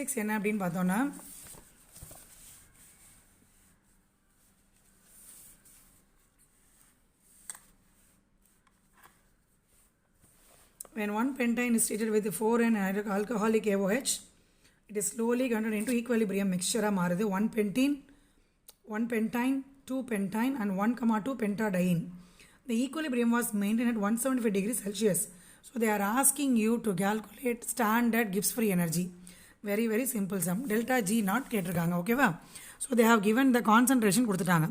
6 என்ன அப்படின்னு பார்த்தோன்னா when one pentane is treated with 4N alcoholic AOH, it is slowly converted into equilibrium mixture மாறுது 1 pentene, 1 pentyne, 2 pentyne and 1,2 pentadiene. The equilibrium was maintained at 175 degrees Celsius. So they are asking you to calculate standard Gibbs free energy. Very very simple sum. Delta G naught கேட்டிருக்காங்க ஓகேவா. So they have given the concentration கொடுத்துட்டாங்க.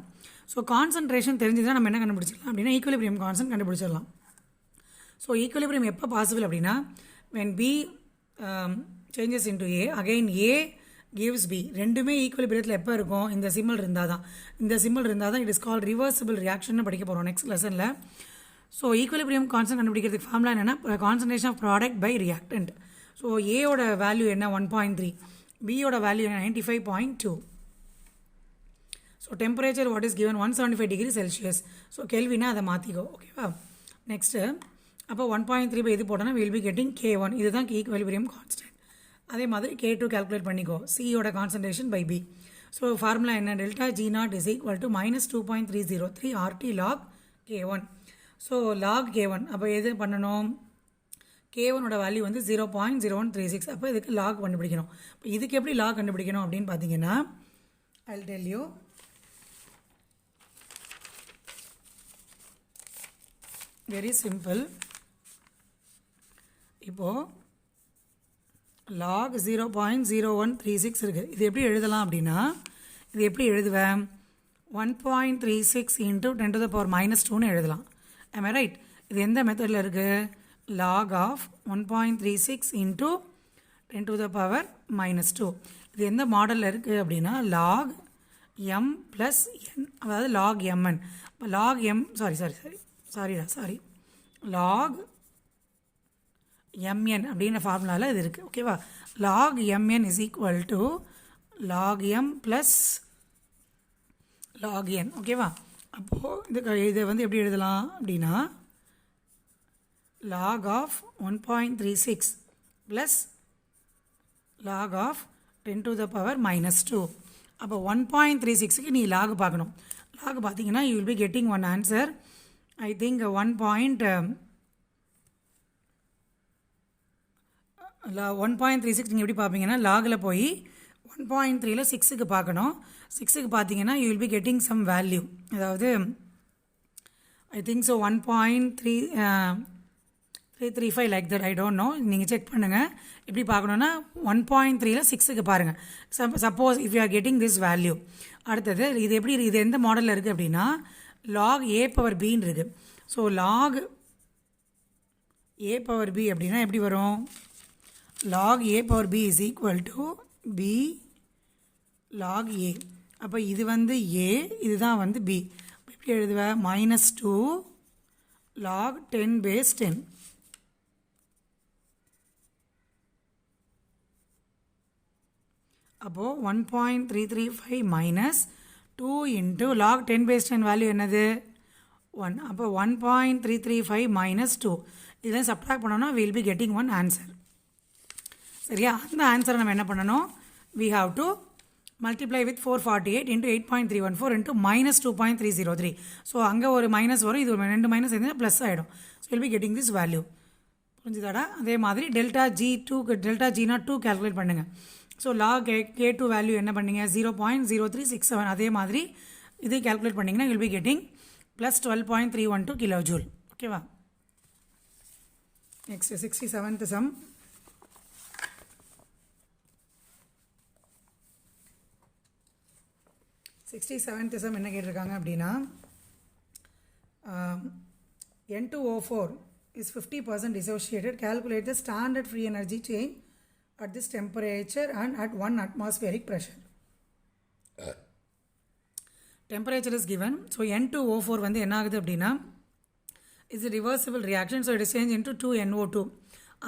So concentration தெரிஞ்சுதான் நம்ம என்ன கண்டுபிடிச்சிடலாம் அப்படின்னா equilibrium constant கண்டுபிடிச்சிடலாம். So equilibrium எப்போ பாசிபிள் அப்படின்னா when B changes into A, again A gives B. ரெண்டுமே ஈக்குவலிபிரியத்தில் எப்போ இருக்கும்? இந்த சிம்பிள் இருந்தால் தான். இந்த சிம்பிள் இருந்தால் தான் it is called reversible reaction படிக்க போகிறோம் நெக்ஸ்ட் லெசனில். ஸோ ஈக்குவலிபிரியம் கான்ஸ்டன்ட் கண்டுபிடிக்கிறதுக்கு ஃபார்முலா என்னென்னா concentration of product by reactant. So ஏயோட வேல்யூ என்ன 1.3, பியோட வேல்யூ என்ன 95.2. So temperature what is given 175 degree Celsius. So கெல்வினா அதை மாற்றிக்கோ ஓகேவா. நெக்ஸ்ட்டு அப்போ 1.3 பை இது போட்டோன்னா வில் பி கெட்டிங் K1. இதுதான் ஈக்குவலிபிரியம் கான்ஸ்டன்ட். அதே மாதிரி K2 கால்குலேட் பண்ணிக்கோ, சியோட concentration by B. So formula என்ன? Delta G nought is equal to -2.303 RT log K1. So log K1 அப்போ எது பண்ணணும்? K1ஓட வேல்யூ வந்து 0.0136. அப்போ இதுக்கு லாக் கண்டுபிடிக்கணும். இப்போ இதுக்கு எப்படி லாக் கண்டுபிடிக்கணும் அப்படின்னு பார்த்தீங்கன்னா I will tell you. Very simple. இப்போது லாக் 0.0136 இருக்குது. இது எப்படி எழுதலாம் அப்படின்னா இது எப்படி எழுதுவேன்? 1.36 × 10⁻²ன்னு எழுதலாம். am I right? இது எந்த மெத்தடில் இருக்குது? log of 1.36 × 10⁻². இது எந்த மாடலில் இருக்குது அப்படின்னா log m + n, அதாவது log mn. இப்போ log m log mn அப்படின்ற ஃபார்முலாவில் இது இருக்குது ஓகேவா. log mn is equal to log m + log n ஓகேவா. அப்போது இதை வந்து எப்படி எழுதலாம் அப்படின்னா log of 1.36 + log of 10⁻². அப்போ 1.36க்கு நீ லாக் பார்க்கணும். லாக் பார்த்தீங்கன்னா you will be getting one answer. I think 1.36 நீங்கள் எப்படி பார்ப்பீங்கன்னா லாகில் போய் 1.3ல் 6க்கு பார்க்கணும். 6க்கு பார்த்தீங்கன்னா you will be getting some value. அதாவது I think so 1.335 like that, I don't know. நீங்கள் செக் பண்ணுங்கள். எப்படி பார்க்கணுன்னா 1.3ல் 6க்கு பாருங்கள். Suppose if you are getting this value. அடுத்தது இது எப்படி இது எந்த மாடலில் இருக்குது அப்படின்னா log a⁻b இருக்குது. ஸோ log a⁻b அப்படின்னா எப்படி வரும்? log a⁻b is equal to b log a. அப்போ இது வந்து a, இதுதான் வந்து b. எப்படி எழுதுவேன்? -2 log 10⁻10. அப்போது 1.335 -2 × log 10⁻10 வேல்யூ என்னது? 1. அப்போ 1.335 - 2 இதெல்லாம் சப்ட்ராக்ட் பண்ணோன்னா will be getting one answer. சரியா? அந்த ஆன்சரை நம்ம என்ன பண்ணணும்? we have to multiply with 448 × 8.314 × -2.303. So அங்கே ஒரு மைனஸ் வரும், இது ஒரு 2 மைனஸ் இருந்தால் ப்ளஸ் ஆகிடும். So will be getting this value. புரிஞ்சுதாடா? அதே மாதிரி டெல்டா G நாட் 2 கால்குலேட் பண்ணுங்கள். ஸோ லாக் K2 வேல்யூ என்ன பண்ணீங்க? 0.0367. அதே மாதிரி இது கால்குலேட் பண்ணிங்கன்னா வில் பி கெட்டிங் +12.312 kJ ஓகேவா. Next 67th sum. என்ன கேட்டிருக்காங்க அப்படின்னா N2O4 is 50% dissociated. Calculate the standard free energy change at this temperature and at 1 atmospheric pressure. Temperature is given. So N2O4 வந்து என்ன ஆகுது அப்படின்னா is a reversible reaction. So it is changed into 2NO2.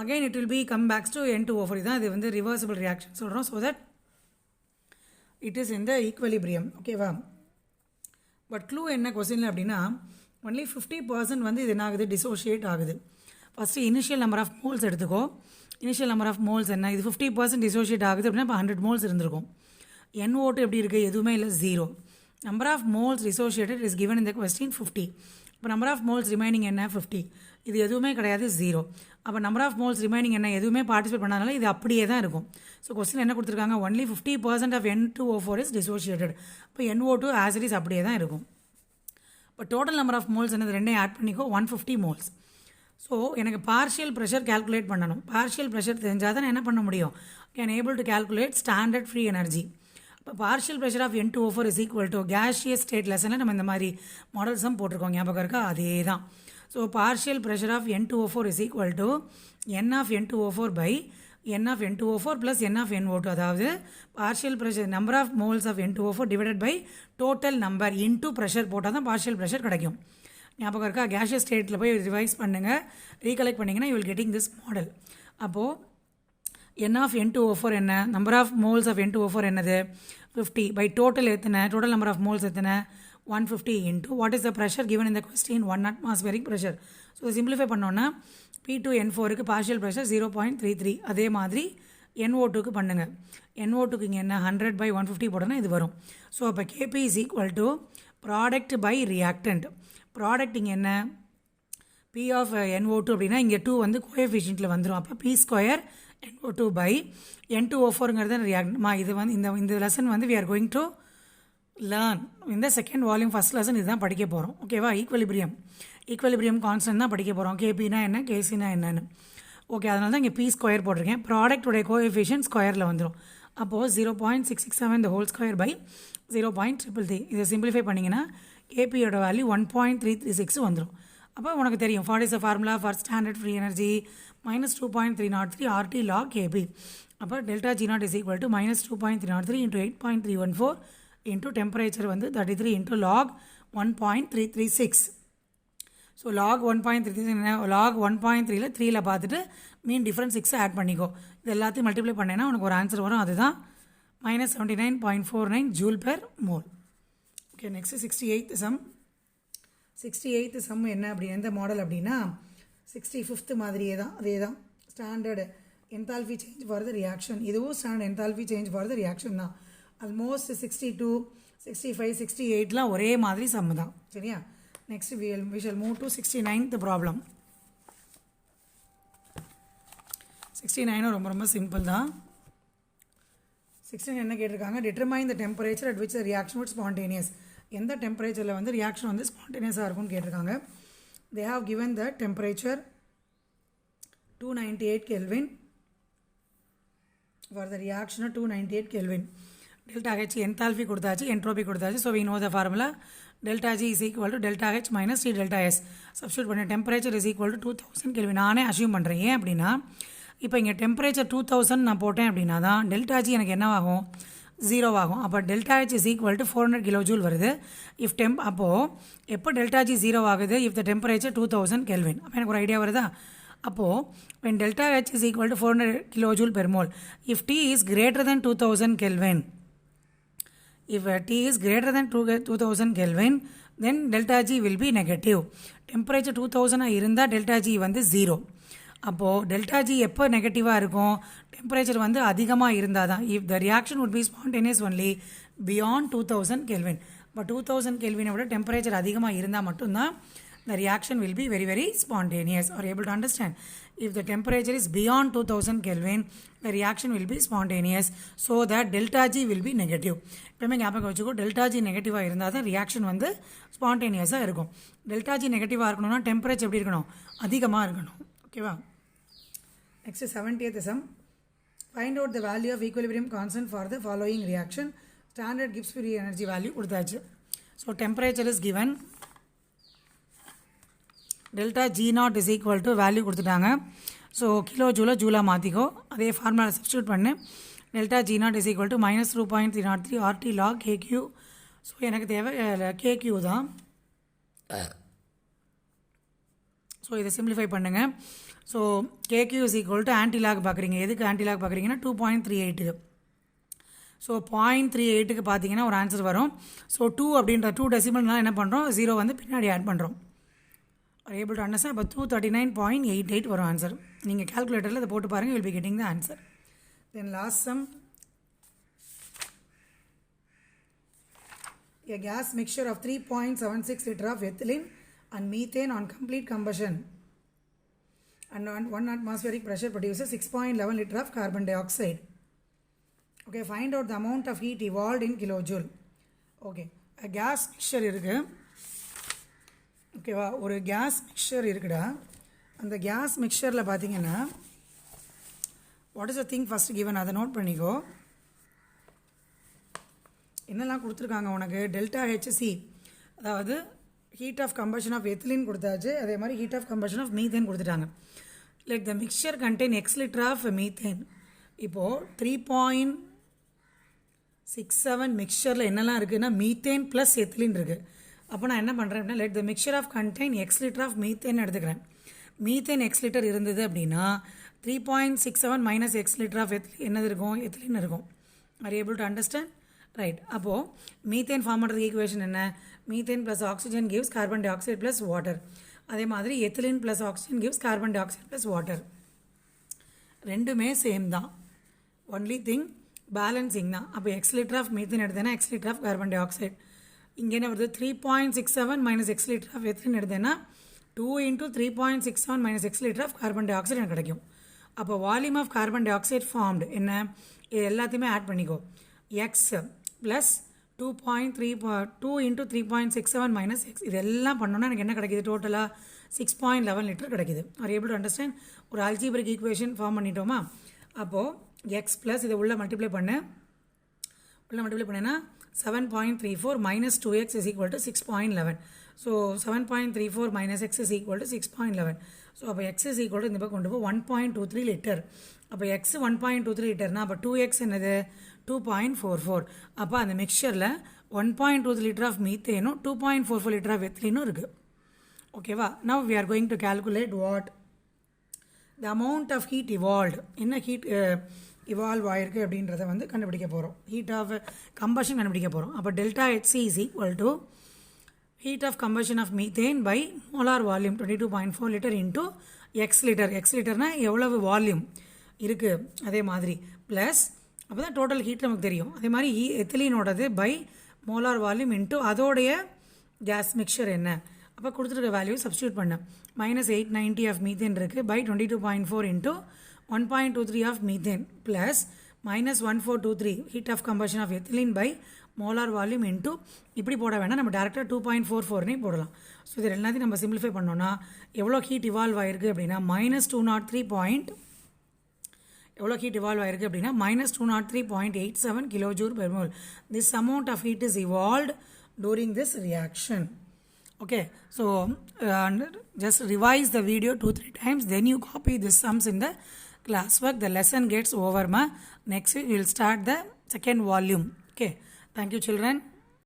Again it will be come back to N2O4. இதுதான் இது வந்து reversible reaction சொல்கிறோம். So that it is in the equilibrium ஓகேவா. But clue என்ன கொஸ்டினில் அப்படின்னா ஒன்லி 50% வந்து இது என்ன ஆகுது? டிசோஷியேட் ஆகுது. First initial number of moles எடுத்துக்கோ. இனிஷியல் நம்பர் ஆஃப் மோல்ஸ் என்ன, இது 50% டிசோஷியேட் ஆகுது அப்படின்னா இப்போ 100 மோல்ஸ் இருந்திருக்கும். NO2 எப்படி இருக்குது, எதுவுமே இல்லை, 0. Number of moles dissociated is given in the question 50. இப்போ நம்பர் ஆஃப் மோல்ஸ் ரிமைனிங் என்ன, 50. இது எதுவுமே கிடையாது, 0. அப்போ நம்பர் ஆஃப் மோல்ஸ் ரிமைனிங் என்ன, எதுவுமே பார்ட்டிசிபேட் பண்ணாதனால இது அப்படியே தான் இருக்கும். ஸோ கொஸ்டின் என்ன கொடுத்துருக்காங்க, ஒன்லி 50% ஆஃப் N2O4 இஸ் டிசோஷியேட்டட். இப்போ NO2 ஆஸ் இட் இஸ் அப்படியே தான் இருக்கும். இப்போ டோட்டல் நம்பர் ஆஃப் மோல்ஸ் என்னது, ரெண்டையும் ஆட் பண்ணிக்கோ, 150 மோல்ஸ். ஸோ எனக்கு பார்ஷியல் ப்ரெஷர் கேல்குலேட் பண்ணணும். பார்ஷியல் ப்ரெஷர் தெரிஞ்சால் தான் என்ன பண்ண முடியும், can able to calculate standard free energy. இப்போ partial pressure of N2O4 is equal to gaseous state லெசனில் நம்ம இந்த மாதிரி மாடல்ஸும் போட்டிருக்கோம், ஞாபகம் இருக்கா, அதே தான். So partial pressure of N2O4 is equal to N of N2O4 by N of N2O4 plus N of NO2. அதாவது partial pressure number of moles of N2O4 divided by total number into pressure போட்டால் தான் partial pressure கிடைக்கும். ஞாபகம் இருக்கா, gaseous ஸ்டேட்டில் போய் revise பண்ணுங்கள், recollect பண்ணிங்கன்னா you will getting this model. அப்போது N ஆஃப் N2O4 என்ன, number of moles of N2O4 என்னது 50 பை டோட்டல் எத்தனை, டோட்டல் நம்பர் ஆஃப் மோல்ஸ் எத்தனை 150 into what is the pressure given in the question 1 atmospheric pressure. So simplify பண்ணோன்னா P2N4க்கு partial pressure 0.33. அதே மாதிரி NO2க்கு பண்ணுங்கள். NO2க்கு இங்கே என்ன 100 by 150 போட்டோன்னா இது வரும். ஸோ அப்போ KP is equal to product by reactant. Product இங்கே என்ன P ஆஃப் NO2 அப்படின்னா இங்கே 2 வந்து கோஎஃபிஷியன்ட்டில் வந்துடும். அப்போ P ஸ்கொயர் NO2 by N2O4ங்கிறது ரியாக்டன்ட்மா. இது வந்து இந்த லெசன் வந்து we are going to learn இந்த செகண்ட் வால்யூம் ஃபஸ்ட் லெசன் இதுதான் படிக்க போகிறோம். ஓகேவா, ஈக்குவலிபிரியம் கான்ஸ்டன்ட் தான் படிக்க போகிறோம். கேபினா என்ன, கேசினா என்னன்னு. ஓகே, அதனால தான் இங்கே P ஸ்கொயர் போட்டிருக்கேன். ப்ராடக்ட்டுடைய கோஎஃபிஷியன்ட் ஸ்கொயரில் வந்துடும். அப்போது 0.667 the ஹோல் ஸ்கொயர் பை 0.33. இதை சிம்பிளிஃபை பண்ணிங்கன்னா கேபியோட வேல்யூ 1.336 வந்துடும். அப்போ உனக்கு தெரியும் what is the formula for standard free energy -2.303 RT log KB. அப்போ delta G0 is equal to -2.303 into 8.314 into temperature வந்து 33 இன்ட்டு லாக் 1.336. ஸோ லாக் 1.33 என்ன, லாக் 1.3ல 3ல பார்த்துட்டு மீன் டிஃப்ரென்ஸ் 6 ஆட் பண்ணிக்கோ. இது எல்லாத்தையும் மல்டிப்ளை பண்ணேன்னா உனக்கு ஒரு ஆன்சர் வரும், அதுதான் -79.49 joule per mole. Okay, next 68th sum. 68th sum என்ன அப்படி எந்த மாடல் அப்படின்னா 65th மாதிரியே தான், அதே தான். Standard enthalpy change for the reaction, இதுவும் standard enthalpy change for the reaction தான். ஆல்மோஸ்ட் 62, 65, 68லாம் ஒரே மாதிரி சம் தான். சரியா, next we shall move to 69th problem. 69 ரொம்ப ரொம்ப சிம்பிள் தான். 16 என்ன கேட்டிருக்காங்க, determine the temperature at which the reaction would spontaneous. எந்த டெம்பரேச்சரில் வந்து ரியாக்ஷன் வந்து ஸ்பான்டேனியஸாக இருக்கும்னு கேட்டிருக்காங்க. they have given the temperature 298 Kelvin for the reaction of 298 Kelvin. delta H enthalpy கொடுத்தாச்சு, entropy கொடுத்தாச்சு. so we know the formula delta G is equal to delta H minus T delta S. substitute பண்ண temperature is equal to 2000 Kelvin. நானே assume பண்ணுறேன். ஏன் அப்படின்னா இப்போ இங்கே temperature 2000 நான் போட்டேன் அப்படின்னா தான் டெல்டா ஜி எனக்கு என்ன ஆகும், 0 ஆகும். அப்போ delta H is equal to 400 kilojoule வருது. இஃப் அப்போது எப்போ டெல்டா ஜி 0 ஆகுது, இஃப் த டெம்பரேச்சர் 2000 கெல்வின். அப்போ எனக்கு ஒரு ஐடியா வருதா. அப்போது when delta H is equal to 400 kilojoule per mole, if T is greater than 2000 Kelvin, if T is greater than 2000 Kelvin, then delta G will be negative. temperature 2000 இருந்தால் delta G வந்து 0. அப்போது delta G எப்போ நெகட்டிவாக இருக்கும், temperature வந்து அதிகமாக இருந்தால் தான். If the reaction would be spontaneous only beyond 2000 Kelvin. இப்போ 2000 Kelvin விட டெம்பரேச்சர் அதிகமாக இருந்தால் மட்டும்தான் the reaction will be very very spontaneous. Are you able to understand? If the temperature is beyond 2000 Kelvin, the reaction will be spontaneous, so that delta G will be negative. எப்பவுமே ஞாபகம் வச்சுக்கோ, delta G நெகட்டிவாக இருந்தால் தான் reaction வந்து ஸ்பான்டேனியஸாக இருக்கும். Delta G நெகட்டிவாக இருக்கணும்னா டெம்பரேச்சர் எப்படி இருக்கணும், அதிகமாக இருக்கணும். ஓகேவா. Next is 70th sum. Find out the value of equilibrium constant for the following reaction. Standard Gibbs free energy value கொடுத்தாச்சு. So temperature is given. delta G0 is equal to value கொடுத்துட்டாங்க. So kilo ஜூலாக மாற்றிக்கோ, அதே formula substitute பண்ணு. delta G0 is equal to -2.303 RT log KQ. So எனக்கு தேவை KQ தான். So இதை simplify பண்ணுங்கள். So KQ is equal to anti-lock பார்க்குறீங்க. எதுக்கு ஆன்டிலாக் பார்க்குறீங்கன்னா 2.38க்கு. ஸோ 0.38க்கு பார்த்தீங்கன்னா ஒரு ஆன்சர் வரும். ஸோ 2 அப்படின்ற 2 டெசிமல்னால என்ன பண்ணுறோம், 0 வந்து பின்னாடி ஆட் பண்ணுறோம். are able to understand. அப்போ 239.88 வரும் ஆன்சர். நீங்கள் கால்குலேட்டரில் இதை போட்டு பாருங்கள், you will be getting the answer. Then last sum. A gas mixture of 3.76 liter of ethylene and methane on complete combustion and on 1 atmospheric pressure produces 6.11 liter of carbon dioxide. Okay, find out the amount of heat evolved in kilojoule. Okay, a gas mixture இருக்கு. ஓகேவா, ஒரு case mixer இருக்குடா. அந்த gas மிக்சரில் பார்த்தீங்கன்னா what is the thing first given, அதை note பண்ணிக்கோ. என்னெல்லாம் கொடுத்துருக்காங்க உனக்கு, டெல்டா ஹெச்சி, அதாவது heat of combustion of ethylene கொடுத்தாச்சு, அதே மாதிரி heat of combustion of methane கொடுத்துட்டாங்க. Like the mixture contain X litre of methane. இப்போது 3.67 மிக்சரில் என்னெல்லாம் இருக்குதுன்னா மீத்தேன் ப்ளஸ் எத்திலின் இருக்குது. அப்போ நான் என்ன பண்ணுறேன் அப்படின்னா, let the mixture of contain X litre of methane எடுத்துக்கிறேன். மீத்தேன் X லிட்டர் இருந்தது அப்படின்னா 3.67 மைனஸ் X லிட்டர் ஆஃப் என்னது இருக்கும், எத்திலின் இருக்கும். Are able to understand? Right. அப்போது மீத்தேன் ஃபார்ம் பண்ணுறது ஈக்குவேஷன் என்ன, methane plus oxygen gives carbon dioxide plus water. அதே மாதிரி ethylene plus oxygen gives carbon dioxide plus water. ரெண்டுமே same தான், ஒன்லி திங் பேலன்சிங் தான். அப்போ X லிட்டர் ஆஃப் மீத்தேன் எடுத்தேன்னா X litre of carbon dioxide. இங்கே என்ன வருது, 3.67 minus X litre of ethylene எடுத்தேன்னா 2 into 3.67 minus X litre of carbon dioxide எனக்கு கிடைக்கும். அப்போ volume of carbon dioxide formed என்ன, இது எல்லாத்தையுமே ஆட் பண்ணிக்கோ. X plus 2 into 3.67 minus X, இதெல்லாம் பண்ணோன்னா எனக்கு என்ன கிடைக்கிது, டோட்டலாக 6.11 லிட்டர் கிடைக்கிது. R able to understand? ஒரு அல்ஜிபிரிக் ஈக்குவேஷன் ஃபார்ம் பண்ணிட்டோமா. அப்போது X ப்ளஸ் இதை உள்ளே மல்டிப்ளை பண்ணேன்னா 7.34 minus 2x is equal to 6.11. So 7.34 minus x is equal to 6.11. So அப்போ x is equal to இந்த பக்கம் கொண்டு போ 1.23 லிட்டர். அப்போ x 1.23 லிட்டர்னா அப்போ 2x என்னது 2.44. அப்போ அந்த மிக்சரில் 1.23 லிட்டர் ஆஃப் மீத்தேனும் 2.44 லிட்டர் ஆஃப் எத்திலினும் இருக்குது. ஓகேவா. Now we are going to calculate what the amount of heat evolved, என்ன ஹீட் இவால்வ் ஆகிருக்கு அப்படின்றத வந்து கண்டுபிடிக்க போகிறோம். ஹீட் ஆஃப் கம்பஷன் கண்டுபிடிக்க போகிறோம். அப்போ delta H C is equal to heat of combustion of methane by molar volume 22.4 litre into X litre. X லிட்டர்னால் எவ்வளவு வால்யூம் இருக்குது அதே மாதிரி ப்ளஸ் அப்போ தான் டோட்டல் ஹீட் நமக்கு தெரியும். அதே மாதிரி எத்திலீனோடது பை மோலார் வால்யூம் இன்ட்டு அதோடைய கேஸ் மிக்சர் என்ன. அப்போ கொடுத்துருக்க வேல்யூ சப்ஸ்டியூட் பண்ணேன். -890 ஆஃப் மீத்தேன் இருக்குது by 22.4 into 1.23 of methane plus -1423 heat of combustion of ethylene by molar volume into இப்படி போட வேணாம், நம்ம டேரெக்டாக 2.44 போடலாம். ஸோ இது எல்லாத்தையும் நம்ம சிம்பிளிஃபை பண்ணோன்னா எவ்வளோ ஹீட் இவால்வ் ஆயிருக்கு அப்படின்னா -203.87 kilojoule per mole. This amount of heat is evolved during this reaction. Okay, so just revise the video 2-3 times, then you copy the sums in the classwork. The lesson gets over. Next week we will start the second volume. Okay, thank you children.